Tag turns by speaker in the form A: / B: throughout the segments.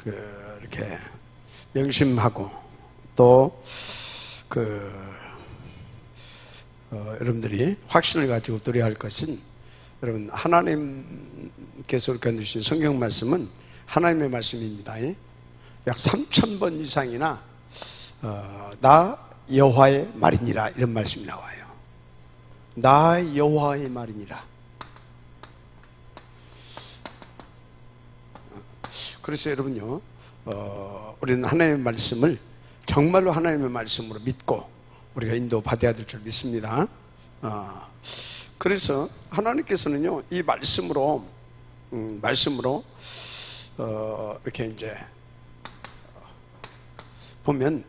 A: 이렇게 명심하고 또 여러분들이 확신을 가지고 드려야 할 것은, 여러분 하나님께서 이렇게 주신 성경 말씀은 하나님의 말씀입니다. 약 3,000번 이상이나 나 여호와의 말이니라 이런 말씀이 나와요. 나 여호와의 말이니라. 그래서 여러분요, 우리는 하나님의 말씀을 정말로 하나님의 말씀으로 믿고 우리가 인도받아야 될 줄 믿습니다. 그래서 하나님께서는요, 이 말씀으로 이렇게 이제 보면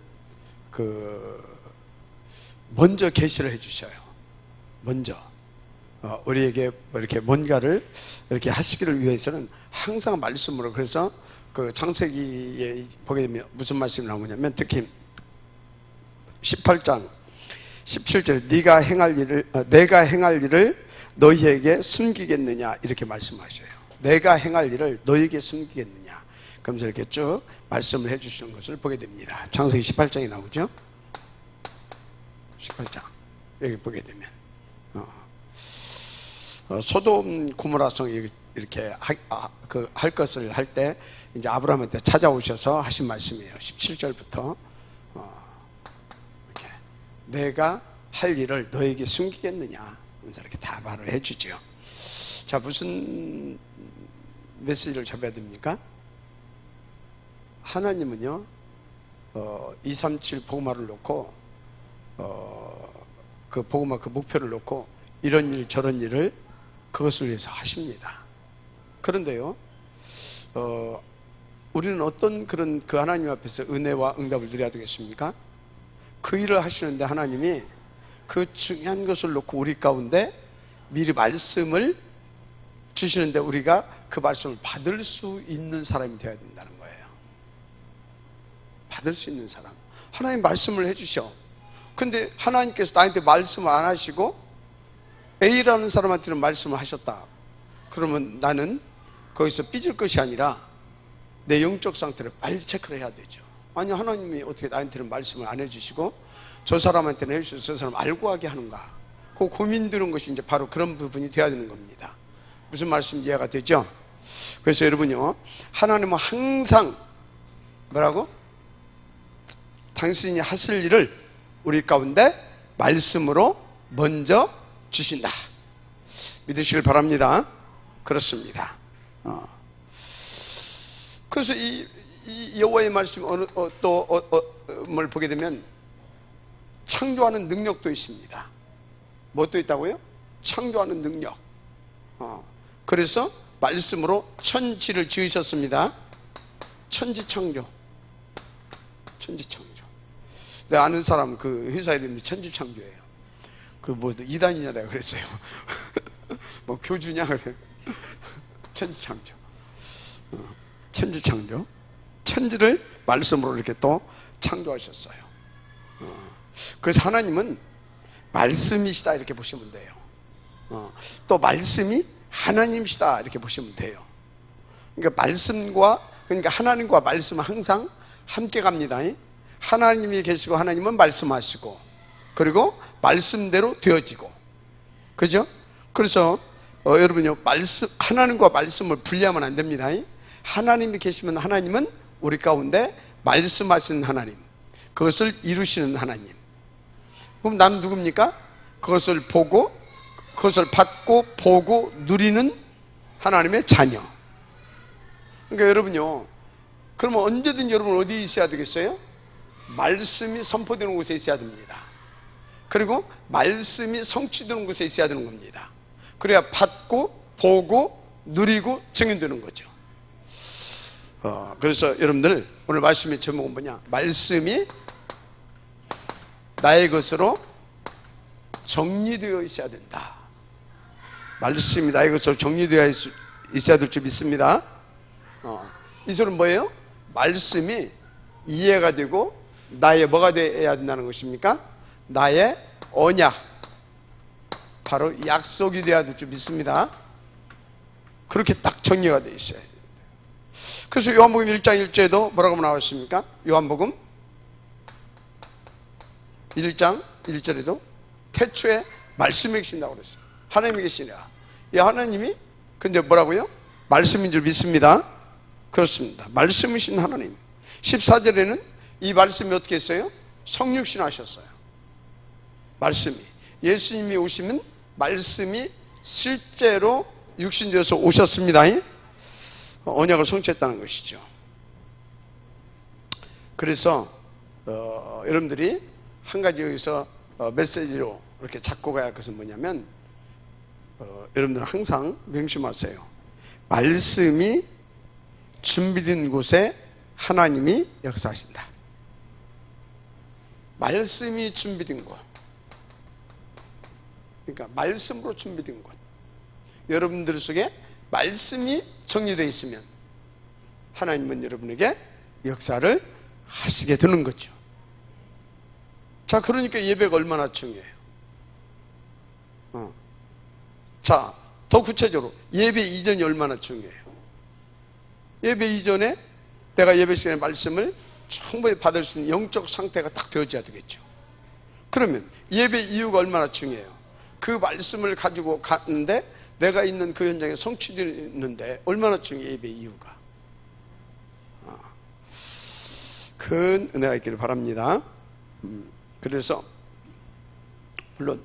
A: 먼저 계시를 해주셔요. 먼저 우리에게 이렇게 뭔가를 이렇게 하시기를 위해서는 항상 말씀으로. 그래서 창세기에 보게 되면 무슨 말씀이 나오냐면, 특히 18장 17절 내가 행할 일을 너희에게 숨기겠느냐 이렇게 말씀하셔요. 내가 행할 일을 너희에게 숨기겠느냐. 그러면서 이렇게 쭉 말씀을 해주시는 것을 보게 됩니다. 창세기 18장이 나오죠. 18장 여기 보게 되면 소돔 고모라성 이렇게 할 것을 할 때 이제 아브라함한테 찾아오셔서 하신 말씀이에요. 17절부터 이렇게 내가 할 일을 너에게 숨기겠느냐. 그래서 이렇게 다 말을 해주죠. 자, 무슨 메시지를 잡아야 됩니까? 하나님은요, 237 복음화를 놓고 그 복음화 그 목표를 놓고 이런 일 저런 일을 그것을 위해서 하십니다. 그런데요, 우리는 어떤 그 하나님 앞에서 은혜와 응답을 누려야 되겠습니까? 그 일을 하시는데 하나님이 그 중요한 것을 놓고 우리 가운데 미리 말씀을 주시는데 우리가 그 말씀을 받을 수 있는 사람이 되어야 된다는 거예요. 받을 수 있는 사람. 하나님 말씀을 해주셔. 근데 하나님께서 나한테 말씀을 안 하시고 A라는 사람한테는 말씀을 하셨다. 그러면 나는 거기서 삐질 것이 아니라 내 영적 상태를 빨리 체크를 해야 되죠. 아니, 하나님이 어떻게 나한테는 말씀을 안 해주시고 저 사람한테는 해주셔서 저 사람 알고 하게 하는가. 그 고민 드는 것이 이제 바로 그런 부분이 되어야 되는 겁니다. 무슨 말씀 이해가 되죠? 그래서 여러분요, 하나님은 항상 뭐라고? 당신이 하실 일을 우리 가운데 말씀으로 먼저 주신다. 믿으시길 바랍니다. 그렇습니다. 그래서 이 여호와의 말씀 뭘 보게 되면 창조하는 능력도 있습니다. 무엇도 있다고요? 창조하는 능력. 그래서 말씀으로 천지를 지으셨습니다. 천지창조. 내가 아는 사람 그 회사 이름이 천지창조예요. 뭐 이단이냐 내가 그랬어요. 뭐 교주냐 그래. 천지창조. 천지창조. 천지를 말씀으로 이렇게 또 창조하셨어요. 그래서 하나님은 말씀이시다 이렇게 보시면 돼요. 또 말씀이 하나님이시다 이렇게 보시면 돼요. 그러니까 하나님과 말씀은 항상 함께 갑니다. 하나님이 계시고 하나님은 말씀하시고 그리고 말씀대로 되어지고, 그죠? 그래서 여러분요, 하나님과 말씀을 분리하면 안 됩니다. 하나님이 계시면 하나님은 우리 가운데 말씀하시는 하나님, 그것을 이루시는 하나님. 그럼 나는 누굽니까? 그것을 보고 그것을 받고 보고 누리는 하나님의 자녀. 그러니까 여러분요, 그러면 언제든 여러분 어디에 있어야 되겠어요? 말씀이 선포되는 곳에 있어야 됩니다. 그리고 말씀이 성취되는 곳에 있어야 되는 겁니다. 그래야 받고 보고 누리고 증인되는 거죠. 그래서 여러분들 오늘 말씀의 제목은 뭐냐? 말씀이 나의 것으로 정리되어 있어야 된다. 말씀이 나의 것으로 정리되어 있어야 될 줄 믿습니다. 이 소리는 뭐예요? 말씀이 이해가 되고 나의 뭐가 되어야 된다는 것입니까? 나의 언약, 바로 약속이 되어야 될 줄 믿습니다. 그렇게 딱 정리가 되어 있어야 돼요. 그래서 요한복음 1장 1절에도 뭐라고 나와 있습니까? 요한복음 1장 1절에도 태초에 말씀이 계신다고 그랬어요. 하나님이 계시냐. 이 하나님이 근데 뭐라고요? 말씀인 줄 믿습니다. 그렇습니다. 말씀이신 하나님. 14절에는 이 말씀이 어떻게 했어요? 성육신 하셨어요. 말씀이. 예수님이 오시면 말씀이 실제로 육신되어서 오셨습니다. 언약을 성취했다는 것이죠. 그래서 여러분들이 한 가지 여기서 메시지로 이렇게 잡고 가야 할 것은 뭐냐면 여러분들은 항상 명심하세요. 말씀이 준비된 곳에 하나님이 역사하신다. 말씀이 준비된 곳. 그러니까 말씀으로 준비된 곳. 여러분들 속에 말씀이 정리되어 있으면 하나님은 여러분에게 역사를 하시게 되는 거죠. 자, 그러니까 예배가 얼마나 중요해요. 자, 더 구체적으로 예배 이전이 얼마나 중요해요. 예배 이전에 내가 예배 시간에 말씀을 충분히 받을 수 있는 영적 상태가 딱 되어져야 되겠죠. 그러면 예배 이유가 얼마나 중요해요. 그 말씀을 가지고 갔는데 내가 있는 그 현장에 성취되는데 얼마나 중요해요. 예배 이유가. 큰 은혜가 있기를 바랍니다. 그래서 물론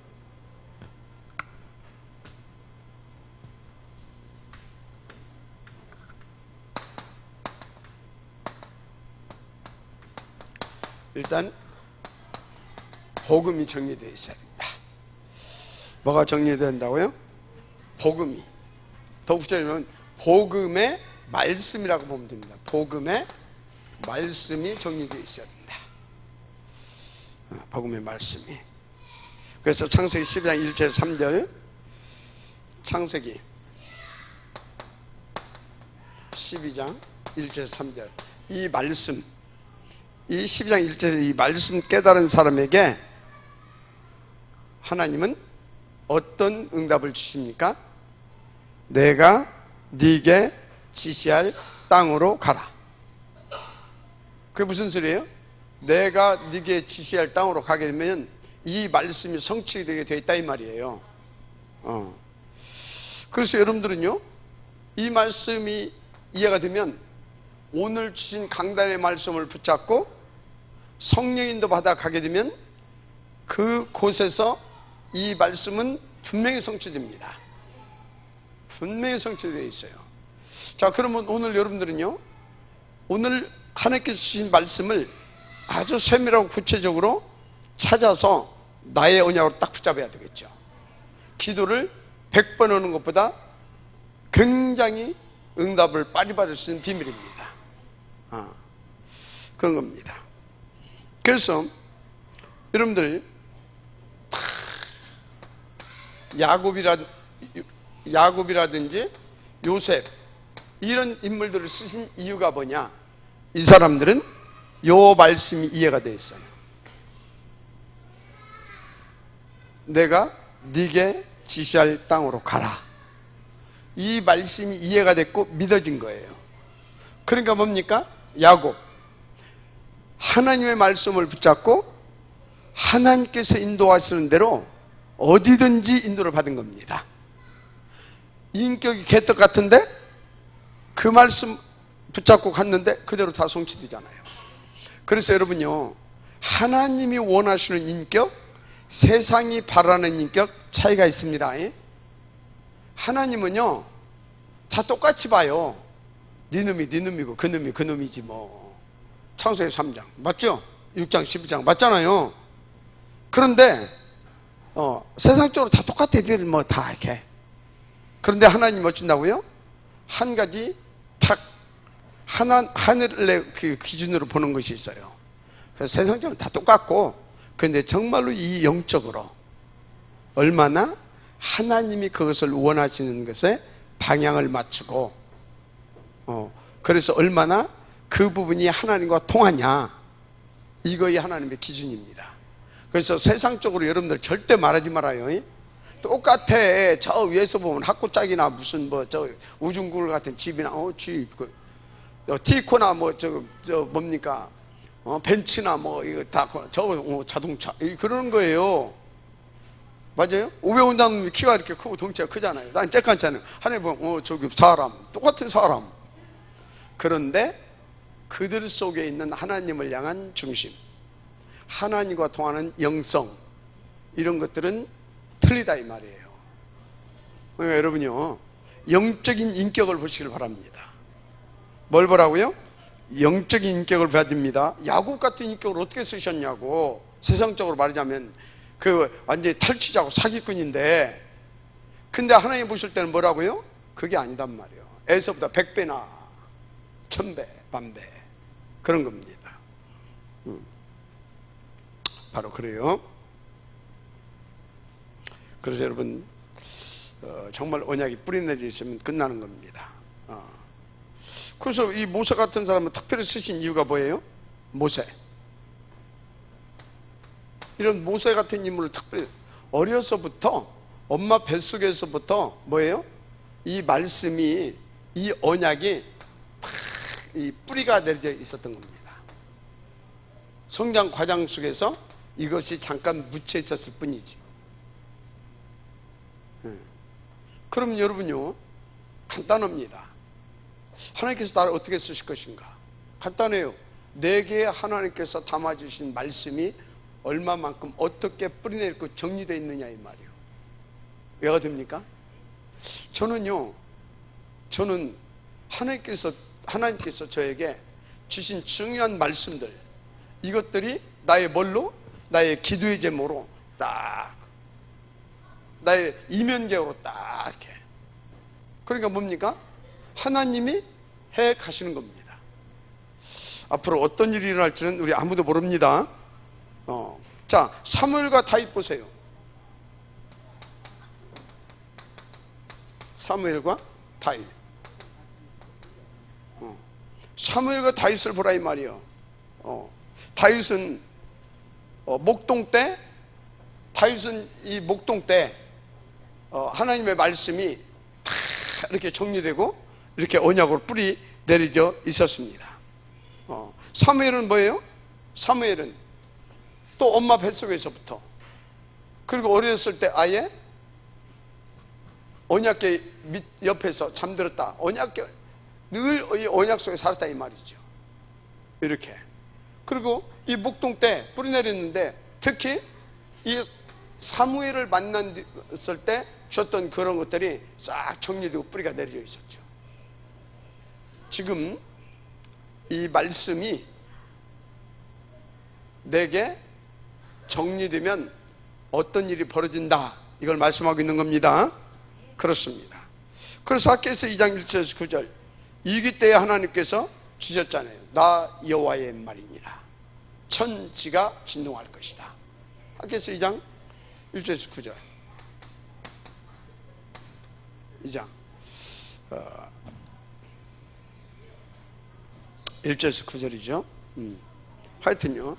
A: 일단 복음이 정리되어 있어야 됩니다. 뭐가 정리된다고요? 복음이. 더 구체적으로 복음의 말씀이라고 보면 됩니다. 복음의 말씀이 정리되어 있어야 된다. 복음의 말씀이. 그래서 창세기 12장 1절 3절, 창세기 12장 1절 3절, 이 말씀, 이 12장 1절 이 말씀 깨달은 사람에게 하나님은 어떤 응답을 주십니까? 내가 네게 지시할 땅으로 가라. 그게 무슨 소리예요? 내가 네게 지시할 땅으로 가게 되면 이 말씀이 성취되게 되어 있다 이 말이에요. 그래서 여러분들은요, 이 말씀이 이해가 되면 오늘 주신 강단의 말씀을 붙잡고 성령인도 받아 가게 되면 그 곳에서 이 말씀은 분명히 성취됩니다. 분명히 성취되어 있어요. 자, 그러면 오늘 여러분들은요, 오늘 하나님께서 주신 말씀을 아주 세밀하고 구체적으로 찾아서 나의 언약으로 딱 붙잡아야 되겠죠. 기도를 100번 하는 것보다 굉장히 응답을 빨리 받을 수 있는 비밀입니다. 그런 겁니다. 그래서 여러분들 야곱이라든지 요셉 이런 인물들을 쓰신 이유가 뭐냐? 이 사람들은 요 말씀이 이해가 되어 있어요. 내가 네게 지시할 땅으로 가라. 이 말씀이 이해가 됐고 믿어진 거예요. 그러니까 뭡니까? 야곱, 하나님의 말씀을 붙잡고 하나님께서 인도하시는 대로 어디든지 인도를 받은 겁니다. 인격이 개떡 같은데 그 말씀 붙잡고 갔는데 그대로 다 성취되잖아요. 그래서 여러분요, 하나님이 원하시는 인격, 세상이 바라는 인격 차이가 있습니다. 하나님은요 다 똑같이 봐요. 네 놈이 네 놈이고 그 놈이 그 놈이지 뭐. 창세기 3장 맞죠? 6장 12장 맞잖아요. 그런데 세상적으로 다 똑같아. 애들 뭐 다 이렇게. 그런데 하나님 어쩐다고요? 한 가지 탁 하늘의 그 기준으로 보는 것이 있어요. 그래서 세상적으로 다 똑같고, 그런데 정말로 이 영적으로 얼마나 하나님이 그것을 원하시는 것에 방향을 맞추고 그래서 얼마나 그 부분이 하나님과 통하냐, 이거이 하나님의 기준입니다. 그래서 세상적으로 여러분들 절대 말하지 말아요. 똑같아. 저 위에서 보면 학구짝이나 무슨 뭐 저 우중굴 같은 집이나 집 티코나 뭐 저 뭡니까 벤츠나 뭐 이거 다 저거 자동차 그런 거예요. 맞아요? 500원당 키가 이렇게 크고 덩치가 크잖아요. 난 쬐깐잖아요. 하나님 보면 저기 사람 똑같은 사람. 그런데 그들 속에 있는 하나님을 향한 중심, 하나님과 통하는 영성, 이런 것들은 틀리다 이 말이에요. 그러니까 여러분요, 영적인 인격을 보시길 바랍니다. 뭘 보라고요? 영적인 인격을 봐야 됩니다. 야곱 같은 인격을 어떻게 쓰셨냐고. 세상적으로 말하자면 그 완전히 탈취자고 사기꾼인데, 근데 하나님 보실 때는 뭐라고요? 그게 아니단 말이에요. 에서보다 100배나 1000배 만배 그런 겁니다. 바로 그래요. 그래서 여러분 정말 언약이 뿌리내리시면 끝나는 겁니다. 그래서 이 모세 같은 사람은 특별히 쓰신 이유가 뭐예요? 모세, 이런 모세 같은 인물을 특별히 어려서부터 엄마 뱃속에서부터 뭐예요? 이 말씀이, 이 언약이 이 뿌리가 내려져 있었던 겁니다. 성장 과정 속에서 이것이 잠깐 묻혀 있었을 뿐이지. 그럼 여러분요, 간단합니다. 하나님께서 나를 어떻게 쓰실 것인가? 간단해요. 내게 하나님께서 담아주신 말씀이 얼마만큼 어떻게 뿌리내리고 정리되어 있느냐 이 말이에요. 왜가 됩니까? 저는 하나님께서 저에게 주신 중요한 말씀들, 이것들이 나의 뭘로? 나의 기도의 제목으로 딱, 나의 이면계로 딱 이렇게. 그러니까 뭡니까? 하나님이 해 가시는 겁니다. 앞으로 어떤 일이 일어날지는 우리 아무도 모릅니다. 자, 사무엘과 다윗 보세요. 사무엘과 다윗. 사무엘과 다윗을 보라 이 말이요. 다윗은 목동 때, 다윗은 이 목동 때 하나님의 말씀이 다 이렇게 정리되고 이렇게 언약으로 뿌리 내려져 있었습니다. 사무엘은 뭐예요? 사무엘은 또 엄마 뱃속에서부터, 그리고 어렸을 때 아예 언약궤 밑 옆에서 잠들었다. 언약궤 늘 이 언약 속에 살았다 이 말이죠. 이렇게. 그리고 이 목동 때 뿌리 내렸는데, 특히 이 사무엘을 만났을 때 줬던 그런 것들이 싹 정리되고 뿌리가 내려져 있었죠. 지금 이 말씀이 내게 정리되면 어떤 일이 벌어진다, 이걸 말씀하고 있는 겁니다. 그렇습니다. 그래서 사케스 2장 1절에서 9절, 이기 때에 하나님께서 주셨잖아요. 나 여호와의 말이니라, 천지가 진동할 것이다. 사케스 2장 1절에서 9절. 2장 1절에서 9절이죠. 하여튼요.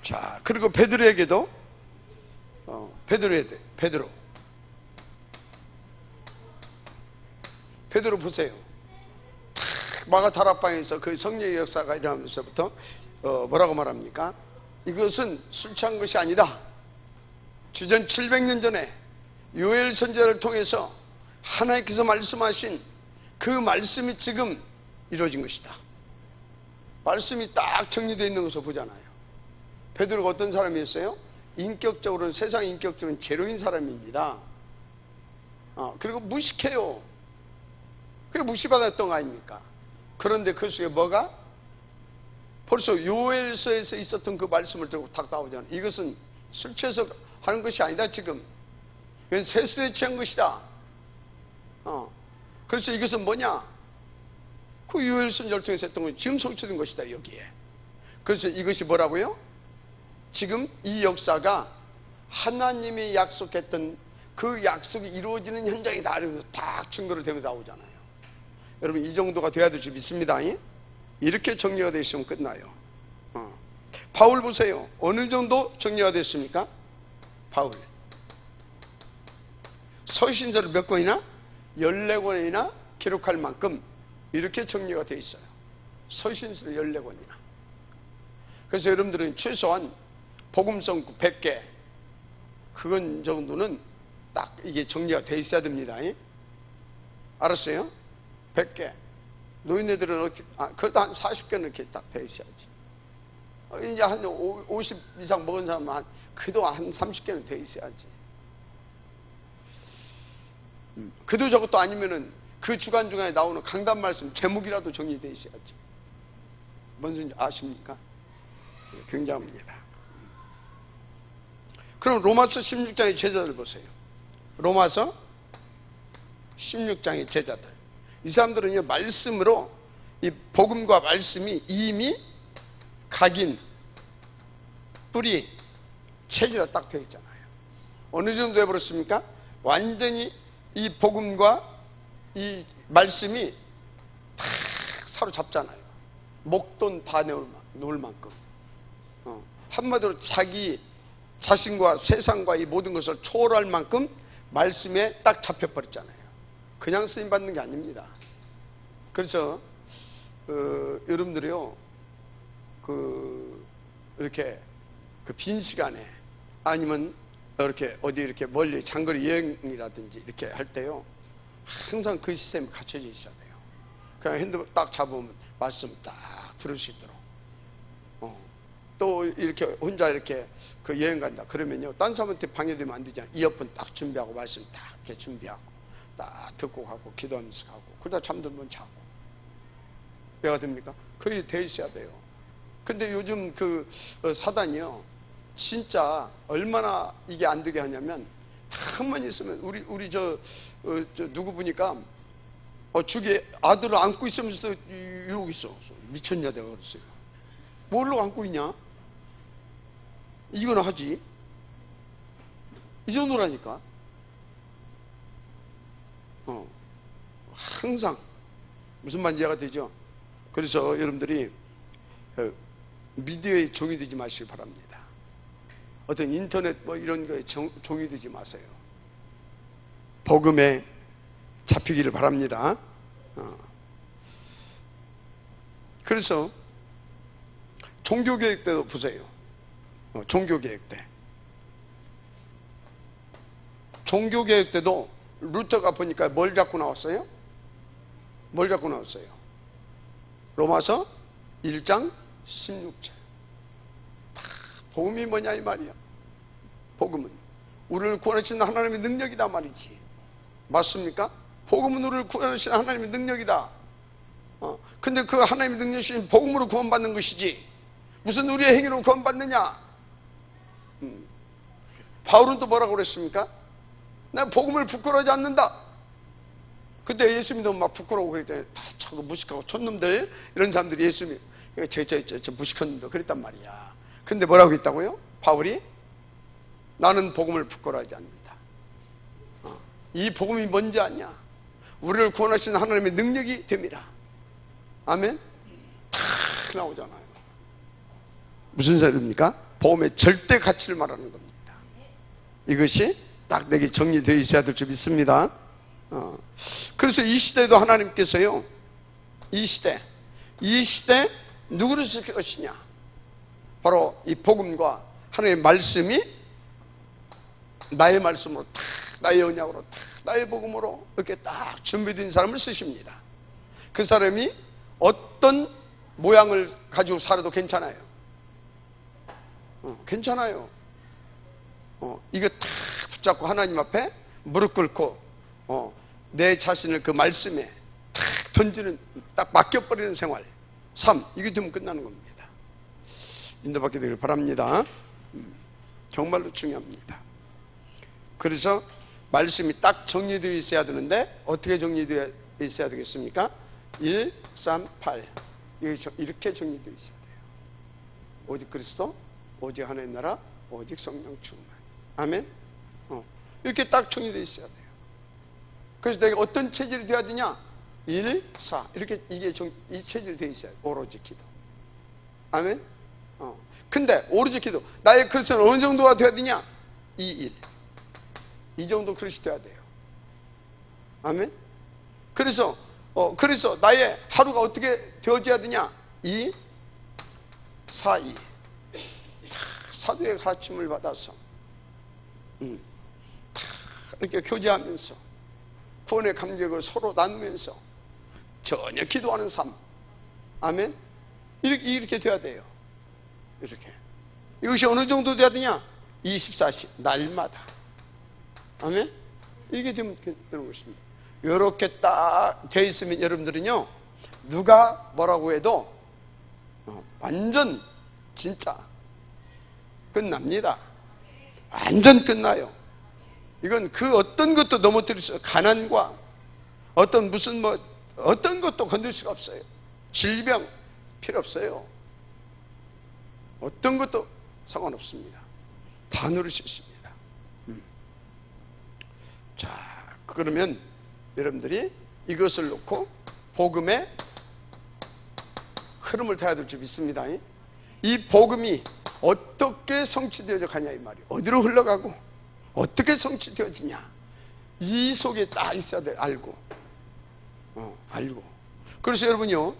A: 자, 그리고 베드로에게도 베드로 보세요. 마가 다락방에서 그 성령의 역사가 일어나면서부터 뭐라고 말합니까? 이것은 술 취한 것이 아니다. 주전 700년 전에 요엘 선지자를 통해서 하나님께서 말씀하신 그 말씀이 지금 이루어진 것이다. 말씀이 딱 정리되어 있는 것을 보잖아요. 베드로가 어떤 사람이었어요? 인격적으로는, 세상 인격적으로는 제로인 사람입니다. 그리고 무식해요. 그게 무시받았던 거 아닙니까? 그런데 그 속에 뭐가? 벌써 요엘서에서 있었던 그 말씀을 들고 탁 나오잖아요. 이것은 술 취해서 하는 것이 아니다. 지금 이건 세술에 취한 것이다. 그래서 이것은 뭐냐? 그 요엘 선지자를 통해서 했던 것이 지금 성취된 것이다 여기에. 그래서 이것이 뭐라고요? 지금 이 역사가 하나님이 약속했던 그 약속이 이루어지는 현장이다, 이러면서 딱 증거를 대면서 나오잖아요. 여러분, 이 정도가 돼야 될 줄 믿습니다. 이렇게 정리가 되어 있으면 끝나요. 바울 보세요. 어느 정도 정리가 됐습니까? 바울 서신서를 몇 권이나? 14권이나 기록할 만큼 이렇게 정리가 되어 있어요. 서신서 14권이나. 그래서 여러분들은 최소한 복음성 100개 그건 정도는 딱 이게 정리가 되어 있어야 됩니다. 알았어요? 100개. 노인네들은 이렇게, 그래도 한 40개는 이렇게 딱 되어 있어야지. 이제 한 50 이상 먹은 사람은 그래도 한 30개는 되어 있어야지. 그도 저것도 아니면은 그 주간주간에 나오는 강단 말씀 제목이라도 정리되어 있어야지. 뭔지 아십니까? 굉장합니다. 그럼 로마서 16장의 제자들 보세요. 로마서 16장의 제자들. 이 사람들은요, 말씀으로 이 복음과 말씀이 이미 각인, 뿌리, 체질화 딱 되어 있잖아요. 어느 정도 해버렸습니까? 완전히 이 복음과 이 말씀이 탁 사로잡잖아요. 목돈 다 놓을 만큼. 한마디로 자기 자신과 세상과 이 모든 것을 초월할 만큼 말씀에 딱 잡혀버렸잖아요. 그냥 쓰임받는 게 아닙니다. 그래서 여러분들이요, 이렇게 빈 시간에 아니면 이렇게 어디 이렇게 멀리 장거리 여행이라든지 이렇게 할 때요, 항상 그 시스템이 갖춰져 있어야 돼요. 그냥 핸드폰 딱 잡으면 말씀 딱 들을 수 있도록. 또 이렇게 혼자 이렇게 그 여행 간다 그러면요, 딴 사람한테 방해되면 안 되잖아요. 이어폰 딱 준비하고 말씀 딱 이렇게 준비하고 딱 듣고 가고 기도하면서 가고, 그러다 잠들면 자고. 왜가 됩니까? 그게 돼 있어야 돼요. 근데 요즘 그 사단이요, 진짜 얼마나 이게 안 되게 하냐면, 가만 있으면 우리 저 누구 보니까 죽에 아들을 안고 있으면서 이러고 있어. 미쳤냐 내가 그랬어요. 뭘로 안고 있냐? 이거나 하지. 이 정도라니까. 항상 무슨 말인지 이해가 되죠? 그래서 여러분들이 미디어에 종이 되지 마시기 바랍니다. 어떤 인터넷 뭐 이런 거에 종이 되지 마세요. 복음에 잡히기를 바랍니다. 그래서 종교개혁 때도 보세요. 종교개혁 때. 종교개혁 때도 루터가 보니까 뭘 잡고 나왔어요? 뭘 잡고 나왔어요? 로마서 1장 16절. 복음이 뭐냐 이 말이야. 복음은 우리를 구원하시는 하나님의 능력이다 말이지. 맞습니까? 복음은 우리를 구원하시는 하나님의 능력이다. 근데 그 하나님의 능력이신 복음으로 구원받는 것이지, 무슨 우리의 행위로 구원받느냐? 바울은 또 뭐라고 그랬습니까? 나 복음을 부끄러워하지 않는다. 그때 예수 믿으면 막 부끄러워 그랬더니 자꾸 무식하고 촌놈들, 이런 사람들이 예수 믿, 저 무식한 놈들 그랬단 말이야. 근데 뭐라고 했다고요? 바울이? 나는 복음을 부끄러워하지 않는다. 이 복음이 뭔지 아냐? 우리를 구원하시는 하나님의 능력이 됨이라. 아멘? 탁 나오잖아요. 무슨 소리입니까? 복음의 절대 가치를 말하는 겁니다. 이것이 딱 내게 정리되어 있어야 될 줄 믿습니다. 그래서 이 시대도 하나님께서요, 이 시대 누구를 쓰실 것이냐? 바로 이 복음과 하나님의 말씀이 나의 말씀으로 탁, 나의 언약으로 탁, 나의 복음으로 이렇게 딱 준비된 사람을 쓰십니다. 그 사람이 어떤 모양을 가지고 살아도 괜찮아요. 괜찮아요. 이거 탁 붙잡고 하나님 앞에 무릎 꿇고 내 자신을 그 말씀에 탁 던지는, 딱 맡겨버리는 생활, 삶, 이게 되면 끝나는 겁니다. 인도받게 되길 바랍니다. 정말로 중요합니다. 그래서 말씀이 딱 정리되어 있어야 되는데, 어떻게 정리되어 있어야 되겠습니까? 1, 3, 8 이렇게 정리되어 있어야 돼요. 오직 그리스도, 오직 하나님 나라, 오직 성령 충만. 아멘. 이렇게 딱 정리되어 있어야 돼요. 그래서 내가 어떤 체질이 되어야 되냐? 1, 4 이렇게 이 체질이 되어 있어요. 오로지 기도. 아멘. 근데 오로지 기도, 나의 그리스도는 어느 정도가 되어야 되냐? 2, 1 이 정도 그릇이 돼야 돼요. 아멘. 그래서 그래서 나의 하루가 어떻게 되어져야 되냐? 2, 4, 2 사도의 가르침을 받아서 이렇게 교제하면서 구원의 감격을 서로 나누면서 전혀 기도하는 삶. 아멘. 이렇게 돼야 돼요. 이렇게. 이것이 어느 정도 돼야 되냐? 24시 날마다. 아멘. 이게 되는 것입니다. 이렇게 딱 돼 있으면 여러분들은요, 누가 뭐라고 해도 완전 진짜 끝납니다. 완전 끝나요. 이건 그 어떤 것도 넘어뜨릴 수 없어요. 가난과 어떤 무슨 어떤 것도 건들 수가 없어요. 질병 필요 없어요. 어떤 것도 상관없습니다. 다 누릴 수 있습니다. 자, 그러면 여러분들이 이것을 놓고 복음의 흐름을 타야 될 줄 믿습니다. 이 복음이 어떻게 성취되어져 가냐 이 말이에요. 어디로 흘러가고 어떻게 성취되어지냐, 이 속에 딱 있어야 돼. 알고. 그래서 여러분요,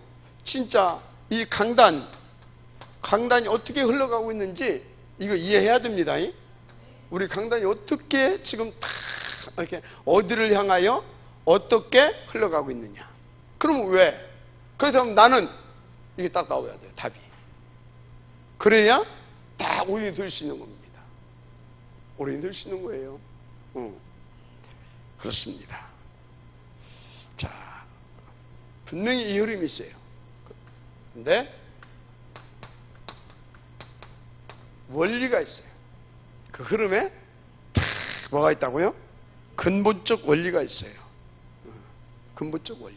A: 진짜 이 강단이 어떻게 흘러가고 있는지 이거 이해해야 됩니다. 우리 강단이 어떻게 지금 다 이렇게 어디를 향하여 어떻게 흘러가고 있느냐. 그러면 왜? 그래서 나는 이게 딱 나와야 돼요. 답이. 그래야 다 오인이 될 수 있는 겁니다. 오인이 될 수 있는 거예요. 그렇습니다. 자, 분명히 이 흐름이 있어요. 근데 원리가 있어요. 그 흐름에 다 뭐가 있다고요? 근본적 원리가 있어요. 근본적 원리.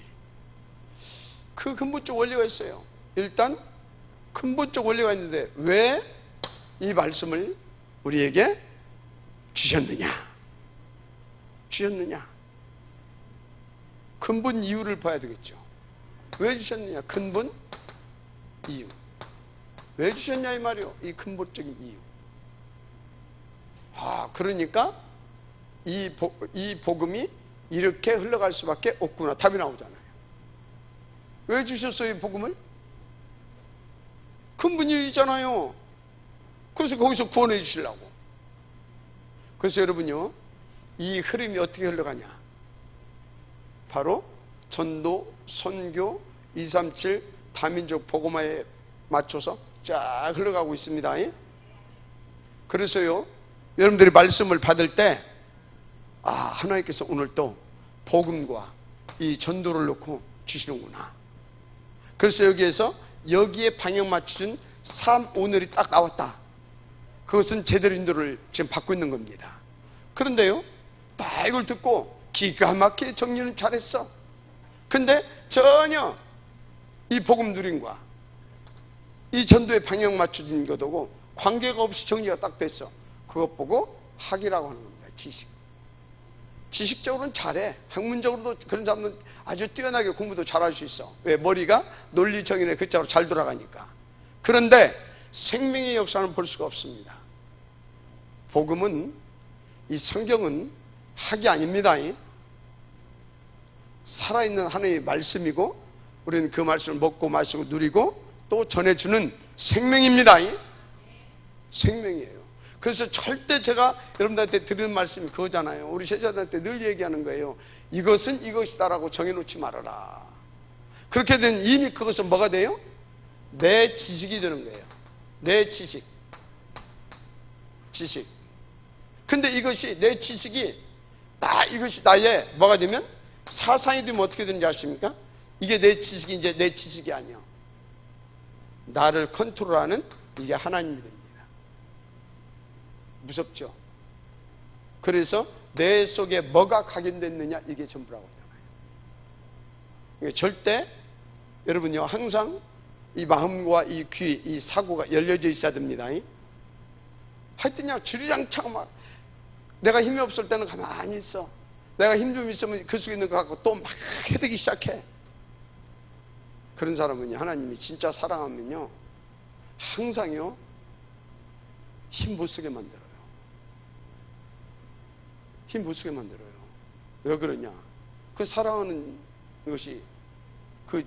A: 그 근본적 원리가 있어요. 일단 근본적 원리가 있는데 왜 이 말씀을 우리에게 주셨느냐? 근본 이유를 봐야 되겠죠. 왜 주셨느냐? 근본 이유. 왜 주셨냐 이 말이요. 이 근본적인 이유. 그러니까 이 복음이 이렇게 흘러갈 수밖에 없구나. 답이 나오잖아요. 왜 주셨어요, 이 복음을? 근본이 있잖아요. 그래서 거기서 구원해 주시려고. 그래서 여러분요, 이 흐름이 어떻게 흘러가냐? 바로 전도, 선교, 237 다민족 복음화에 맞춰서 쫙 흘러가고 있습니다. 그래서요, 여러분들이 말씀을 받을 때 하나님께서 오늘 또 복음과 이 전도를 놓고 주시는구나. 그래서 여기에 방향 맞춰준 3, 오늘이 딱 나왔다. 그것은 제대로 인도를 지금 받고 있는 겁니다. 그런데요, 다 이걸 듣고 기가 막히게 정리는 잘했어. 근데 전혀 이 복음 누림과 이 전도에 방향 맞춰진 것하고 관계가 없이 정리가 딱 됐어. 그것 보고 학이라고 하는 겁니다. 지식적으로는 잘해. 학문적으로도 그런 사람은 아주 뛰어나게 공부도 잘할 수 있어. 왜? 머리가 논리정연의 글자로 잘 돌아가니까. 그런데 생명의 역사는 볼 수가 없습니다. 복음은, 이 성경은 학이 아닙니다. 살아있는 하나님의 말씀이고 우리는 그 말씀을 먹고 마시고 누리고 또 전해주는 생명입니다. 생명이에요. 그래서 절대 제가 여러분들한테 드리는 말씀이 그거잖아요. 우리 제자들한테 늘 얘기하는 거예요. 이것은 이것이다라고 정해놓지 말아라. 그렇게 되면 이미 그것은 뭐가 돼요? 내 지식이 되는 거예요. 내 지식. 근데 이것이 내 지식이 이것이 나의 뭐가 되면 사상이 되면 어떻게 되는지 아십니까? 이게 내 지식이 이제 내 지식이 아니야. 나를 컨트롤하는 이게 하나님이 됩니다. 무섭죠? 그래서 내 속에 뭐가 각인됐느냐, 이게 전부라고 하잖아요. 절대 여러분요, 항상 이 마음과 이 귀, 이 사고가 열려져 있어야 됩니다. 하여튼 주리장창 막 내가 힘이 없을 때는 가만히 있어. 내가 힘 좀 있으면 그 속에 있는 거 갖고 또 막 해대기 시작해. 그런 사람은 하나님이 진짜 사랑하면요, 항상요 힘 못 쓰게 만들어요. 힘 못 쓰게 만들어요. 왜 그러냐? 그 사랑하는 것이 그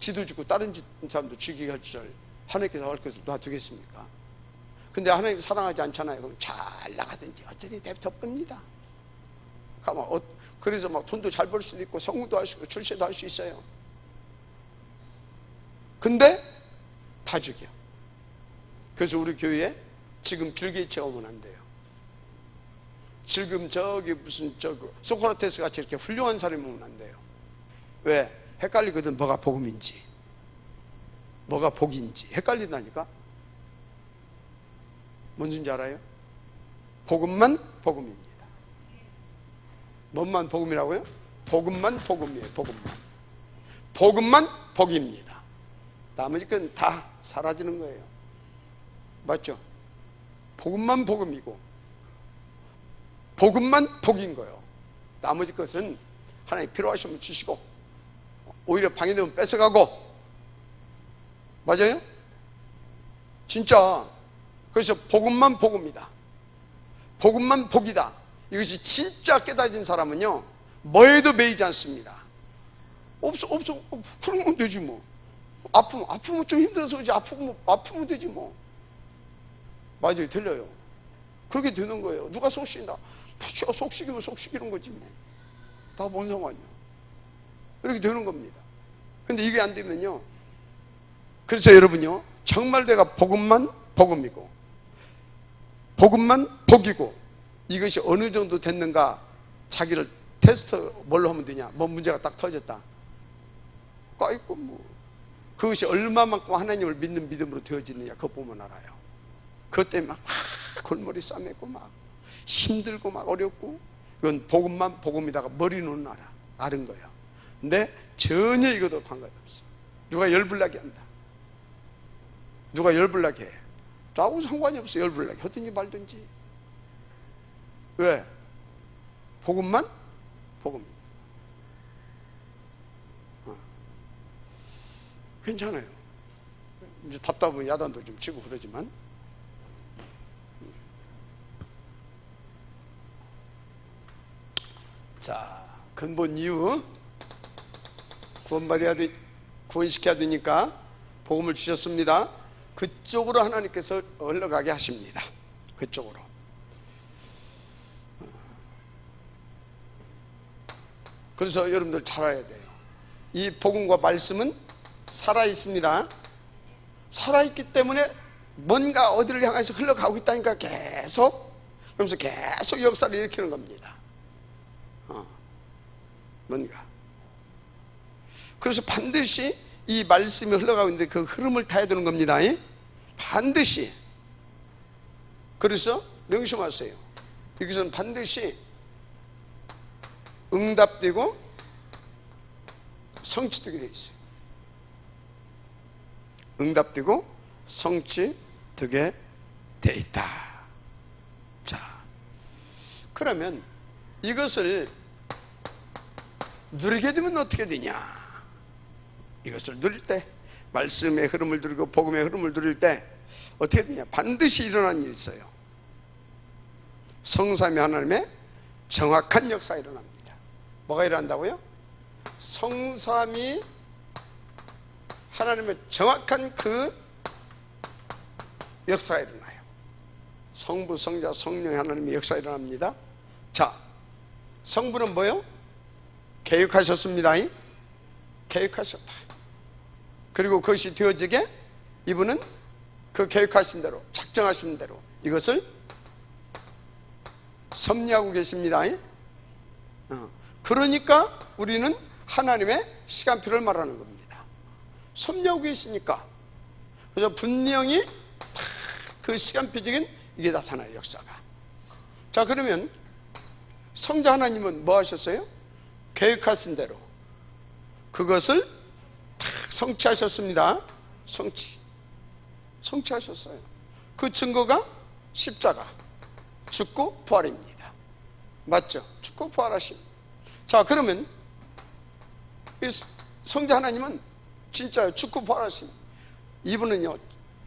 A: 지도 죽고 다른 사람도 죽이게 할 줄 하나님께서 할 것을 놔두겠습니까? 근데 하나님 사랑하지 않잖아요. 그럼 잘 나가든지 어쩌니 냅둬봅니다. 그래서 막 돈도 잘 벌 수도 있고 성공도 할 수 있고 출세도 할 수 있어요. 근데 다 죽여. 그래서 우리 교회에 지금 빌 게이츠가 오면 안 돼요. 지금 저기 무슨 소크라테스 같이 이렇게 훌륭한 사람이 오면 안 돼요. 왜? 헷갈리거든. 뭐가 복음인지 뭐가 복인지 헷갈린다니까. 뭔지 알아요? 복음만 복음입니다. 뭔만 복음이라고요? 복음만 복음이에요. 복음만 복입니다. 나머지 건 다 사라지는 거예요. 맞죠? 복음만 복음이고 복음만 복인 거예요. 나머지 것은 하나님 필요하시면 주시고 오히려 방해되면 뺏어가고. 맞아요? 진짜. 그래서 복음만 복음이다. 복음만 복이다. 이것이 진짜 깨달아진 사람은요 뭐에도 매이지 않습니다. 없어 그러면 되지 뭐. 아프면 좀 힘들어서 그렇지. 아프면 되지 뭐. 맞아요. 들려요. 그렇게 되는 거예요. 누가 속시나 속시기면 속시기는 거지 뭐. 다 뭔 상관이야. 이렇게 되는 겁니다. 근데 이게 안 되면요, 그래서 여러분요 정말 내가 복음만 복음이고 복음만 복이고 이것이 어느 정도 됐는가 자기를 테스트 뭘로 하면 되냐. 뭐 문제가 딱 터졌다. 까있고 뭐 그것이 얼마만큼 하나님을 믿는 믿음으로 되어지느냐 그거 보면 알아요. 그것 때문에 막 골머리 싸매고 막 힘들고 막 어렵고 이건 복음만 복음이다가 머리는 아는 거예요. 근데 전혀 이것도 관계가 없어. 누가 열불나게 한다. 누가 열불나게 해. 나하고 상관이 없어. 열불나게 하든지 말든지. 왜? 복음만 복음입니다. 괜찮아요. 이제 답답하면 야단도 좀 치고 그러지만 자, 근본 이유 구원시켜야 되니까 복음을 주셨습니다. 그쪽으로 하나님께서 흘러가게 하십니다. 그쪽으로. 그래서 여러분들 잘 알아야 돼요. 이 복음과 말씀은 살아있습니다. 살아있기 때문에 뭔가 어디를 향해서 흘러가고 있다니까 계속. 그러면서 계속 역사를 일으키는 겁니다. 뭔가. 그래서 반드시 이 말씀이 흘러가고 있는데 그 흐름을 타야 되는 겁니다. 반드시. 그래서 명심하세요. 여기서는 반드시 응답되고 성취되게 되어 있어요. 응답되고 성취되게 되어 있다. 자, 그러면 이것을 누리게 되면 어떻게 되냐? 이것을 누릴 때, 말씀의 흐름을 누리고 복음의 흐름을 누릴 때 어떻게 되냐? 반드시 일어나는 일이 있어요. 성삼위 하나님의 정확한 역사가 일어납니다. 뭐가 일어난다고요? 성삼위 하나님의 정확한 그 역사가 일어나요. 성부, 성자, 성령 하나님의 역사가 일어납니다. 자, 성부는 뭐요? 계획하셨습니다. 계획하셨다. 그리고 그것이 되어지게 이분은 그 계획하신 대로, 작정하신 대로 이것을 섭리하고 계십니다. 그러니까 우리는 하나님의 시간표를 말하는 겁니다. 섭리하고 계시니까. 그래서 분명히 그 시간표적인 이게 나타나요, 역사가. 자, 그러면 성자 하나님은 뭐 하셨어요? 계획하신 대로 그것을 딱 성취하셨습니다. 성취하셨어요. 그 증거가 십자가, 죽고 부활입니다. 맞죠? 죽고 부활하심. 자, 그러면 이 성자 하나님은 진짜 죽고 부활하심. 이분은요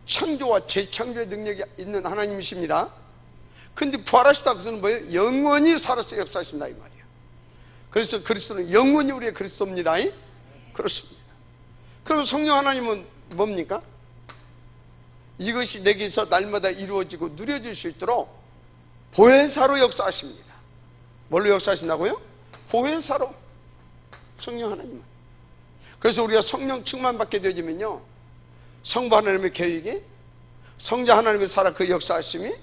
A: 창조와 재창조의 능력이 있는 하나님이십니다. 근데 부활하시다 그것은 뭐예요? 영원히 살아서 역사하신다 이 말이에요. 그래서 그리스도는 영원히 우리의 그리스도입니다. 그렇습니다. 그럼 성령 하나님은 뭡니까? 이것이 내게서 날마다 이루어지고 누려질 수 있도록 보혜사로 역사하십니다. 뭘로 역사하신다고요? 보혜사로. 성령 하나님은. 그래서 우리가 성령 충만받게 되어지면요, 성부 하나님의 계획이, 성자 하나님의 살아 그 역사하심이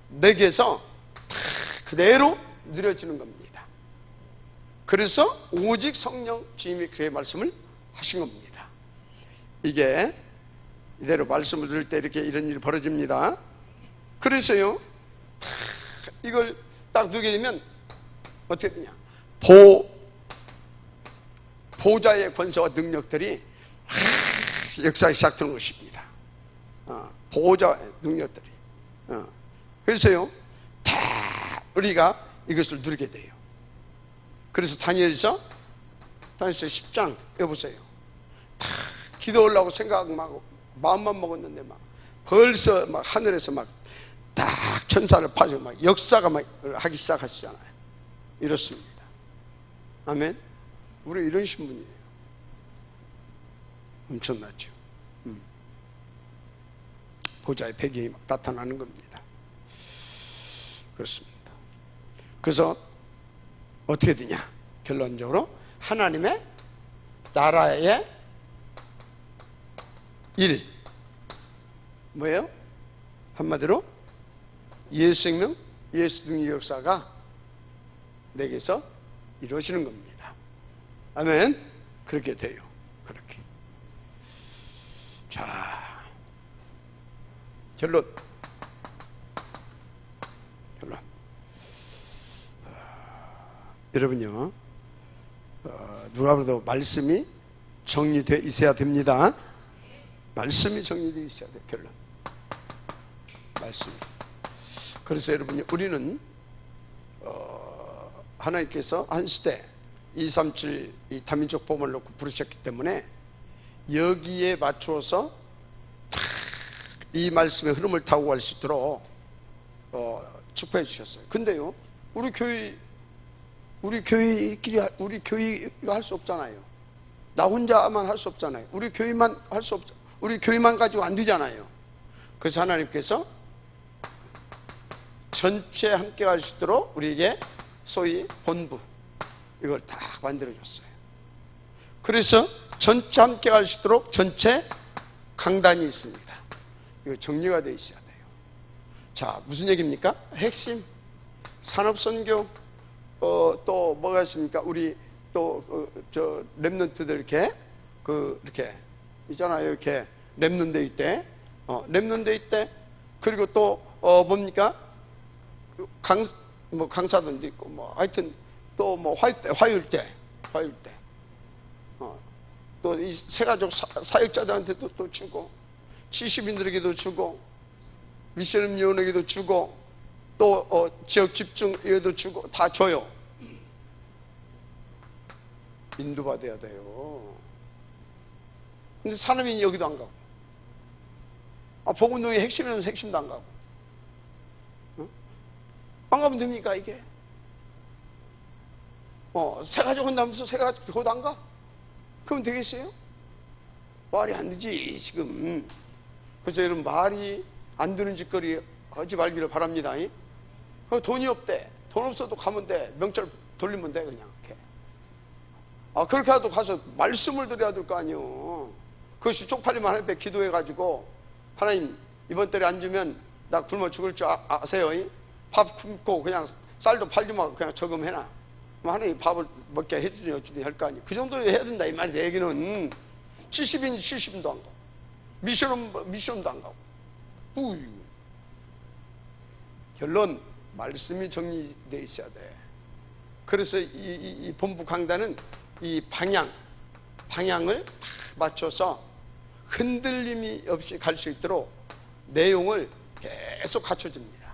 A: 내게서 다 그대로 누려지는 겁니다. 그래서 오직 성령 주님이 그의 말씀을 하신 겁니다. 이게 이대로 말씀을 들을 때 이렇게 이런 일이 벌어집니다. 그래서요, 이걸 딱 두게 되면 어떻게 되냐, 보좌의 권세와 능력들이 역사가 시작되는 것입니다. 보좌의 능력들이. 그래서요, 다 우리가 이것을 누리게 돼요. 그래서 다니엘서 10장 여보세요, 다 기도하려고 생각 막 마음만 먹었는데 막 벌써 막 하늘에서 막 딱 천사를 파주고 막 역사가 막 하기 시작하시잖아요. 이렇습니다. 아멘. 우리 이런 신분이에요. 엄청나죠. 보좌의 배경이 막 나타나는 겁니다. 그렇습니다. 그래서 어떻게 되냐, 결론적으로 하나님의 나라의 일 뭐예요? 한마디로 예수 생명, 예수 등의 역사가 내게서 이루어지는 겁니다. 아멘. 그렇게 돼요. 그렇게. 자, 결론. 여러분요, 누가 봐도 말씀이 정리되어 있어야 됩니다. 말씀이 정리되어 있어야 돼요. 결론. 말씀. 그래서 여러분요, 우리는 하나님께서 한 시대 237 이 다민족 법을 놓고 부르셨기 때문에 여기에 맞추어서 이 말씀의 흐름을 타고 갈 수 있도록 축복해 주셨어요. 근데요, 우리 교회끼리, 우리 교회가 할 수 없잖아요. 나 혼자만 할 수 없잖아요. 우리 교회만 할 수 없죠. 우리 교회만 가지고 안 되잖아요. 그래서 하나님께서 전체 함께 할 수 있도록 우리에게 소위 본부 이걸 다 만들어줬어요. 그래서 전체 함께 할 수 있도록 전체 강단이 있습니다. 이거 정리가 되어 있어야 돼요. 자, 무슨 얘기입니까? 핵심 산업선교, 또 뭐가 있습니까? 우리 또 저 렘넌트들 이렇게 이렇게 있잖아요. 이렇게 렘넌트 있대. 렘넌트 있대. 그리고 또 뭡니까? 강사들도 있고 뭐 하여튼 또 뭐 화요일때 또 이 세가족 사역자들한테도 또 주고, 70인들에게도 주고, 미션위원에게도 주고, 또 지역 집중에도 주고, 다 줘요. 인도받아야 돼요. 근데 사람이 여기도 안 가고, 복음동의 핵심이라는 핵심도 안 가고, 안 가면 됩니까 이게? 세가족 한다면서 세가족 그것도 안 가? 그럼 되겠어요? 말이 안 되지 지금. 그래서 여러분, 말이 안 되는 짓거리 하지 말기를 바랍니다. 돈이 없대. 돈 없어도 가면 돼. 명절 돌리면 돼 그냥 이렇게. 그렇게 해도 가서 말씀을 드려야 될 거 아니에요. 그것이 쪽팔리면 하나님 앞에 기도해가지고, 하나님 이번 달에 안 주면 나 굶어 죽을 줄 아세요? 밥 굶고 그냥 쌀도 팔지 마 그냥 저금해놔. 하나님 밥을 먹게 해주니 어찌든 할 거 아니에요. 그 정도로 해야 된다 이 말이. 내 얘기는 70인 70인도 안 가고, 미션도 안 가고. 결론, 말씀이 정리되어 있어야 돼. 그래서 이 본부 강단은 이 방향을 다 맞춰서 흔들림이 없이 갈 수 있도록 내용을 계속 갖춰줍니다.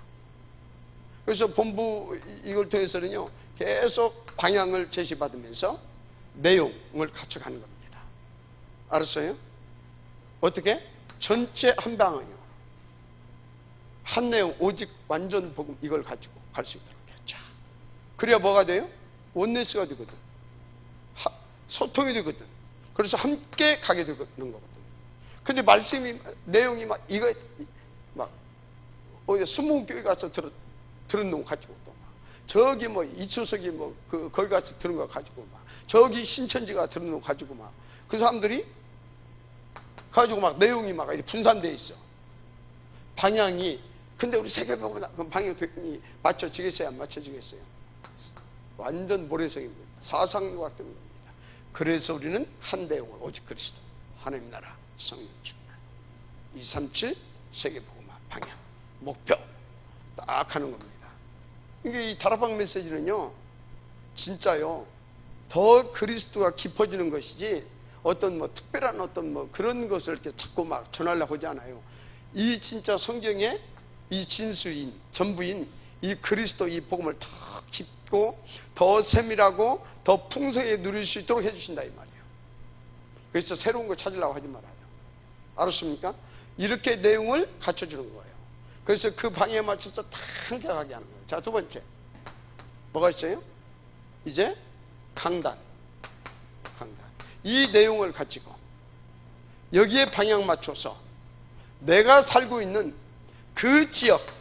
A: 그래서 본부 이걸 통해서는요, 계속 방향을 제시받으면서 내용을 갖춰가는 겁니다. 알았어요? 어떻게? 전체 한 방향이요. 한 내용, 오직 완전 복음 이걸 가지고 갈 수 있도록 했죠. 그래야 뭐가 돼요? 원네스가 되거든. 소통이 되거든. 그래서 함께 가게 되는 거거든요. 근데 말씀이, 내용이 막, 이거, 막, 어디 수목교회 가서 들은 놈 가지고 또 막, 저기 뭐, 이초석이 뭐, 거기 가서 들은 거 가지고 막, 저기 신천지가 들은 놈 가지고 막, 그 사람들이 가지고 막, 내용이 막, 이렇게 분산되어 있어. 방향이, 근데 우리 세계보면 그 방향이 맞춰지겠어요? 안 맞춰지겠어요? 완전 모래성입니다. 사상과학 때문입니다. 그래서 우리는 한 내용을, 오직 그리스도, 하나님 나라, 성령 충만, 237 세계복음화 방향, 목표 딱 하는 겁니다. 이게 이 다락방 메시지는요, 진짜요, 더 그리스도가 깊어지는 것이지 어떤 뭐 특별한 어떤 뭐 그런 것을 이렇게 자꾸 막 전하려고 하지 않아요. 이 진짜 성경의 이 진수인, 전부인 이 그리스도 이 복음을 더 깊고 더 세밀하고 더 풍성하게 누릴 수 있도록 해주신다 이 말이에요. 그래서 새로운 거 찾으려고 하지 말아요. 알았습니까? 이렇게 내용을 갖춰주는 거예요. 그래서 그 방향에 맞춰서 다 함께 가게 하는 거예요. 자, 두 번째 뭐가 있어요? 이제 강단. 이 내용을 가지고 여기에 방향 맞춰서 내가 살고 있는 그 지역을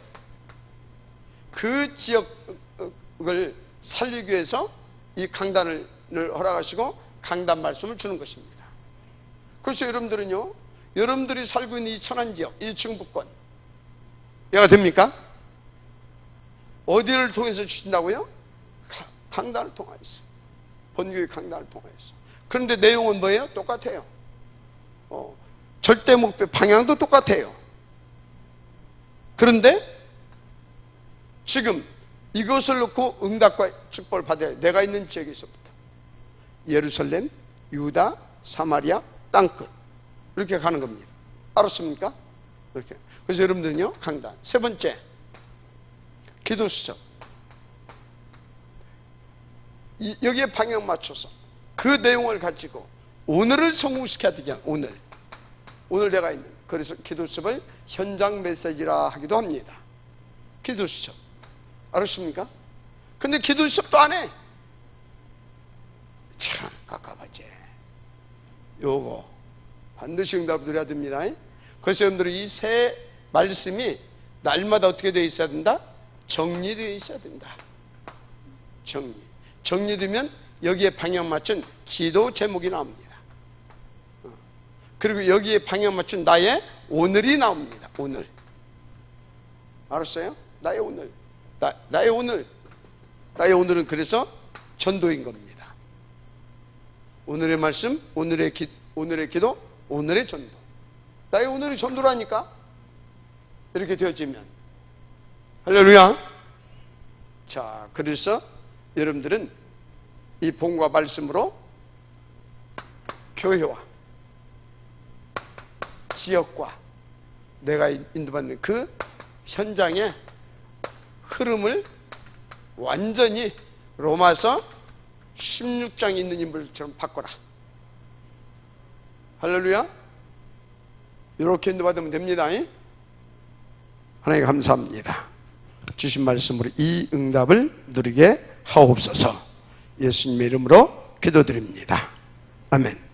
A: 살리기 위해서 이 강단을 허락하시고 강단 말씀을 주는 것입니다. 그래서 여러분들은요, 여러분들이 살고 있는 이 천안지역, 이 충북권, 이해가 됩니까? 어디를 통해서 주신다고요? 강단을 통하여서, 본교의 강단을 통하여서. 그런데 내용은 뭐예요? 똑같아요. 절대 목표 방향도 똑같아요. 그런데 지금 이것을 놓고 응답과 축복을 받아야 해요. 내가 있는 지역에서부터 예루살렘, 유다, 사마리아, 땅끝 이렇게 가는 겁니다. 알았습니까? 이렇게. 그래서 여러분들은요, 강단. 세 번째, 기도 수첩. 여기에 방향 맞춰서 그 내용을 가지고 오늘을 성공시켜야 되냐. 오늘 내가 있는, 그래서 기도 수첩을 현장 메시지라 하기도 합니다. 기도 수첩. 알았습니까? 근데 기도 수첩도 안 해. 참 깝깝하지. 요거 반드시 응답을 드려야 됩니다. 그래서 여러분들은 이 세 말씀이 날마다 어떻게 되어 있어야 된다? 정리되어 있어야 된다. 정리되면 여기에 방향 맞춘 기도 제목이 나옵니다. 그리고 여기에 방향 맞춘 나의 오늘이 나옵니다. 오늘. 알았어요? 나의 오늘. 나의 오늘은 그래서 전도인 겁니다. 오늘의 말씀, 오늘의 기도, 오늘의 전도. 나의 오늘이 전도라니까. 이렇게 되어지면. 할렐루야. 자, 그래서 여러분들은 이 복음과 말씀으로 교회와 지역과 내가 인도받는 그 현장의 흐름을 완전히 로마서 16장에 있는 인물처럼 바꿔라. 할렐루야. 이렇게 인도받으면 됩니다. 하나님 감사합니다. 주신 말씀으로 이 응답을 누리게 하옵소서. 예수님의 이름으로 기도드립니다. 아멘.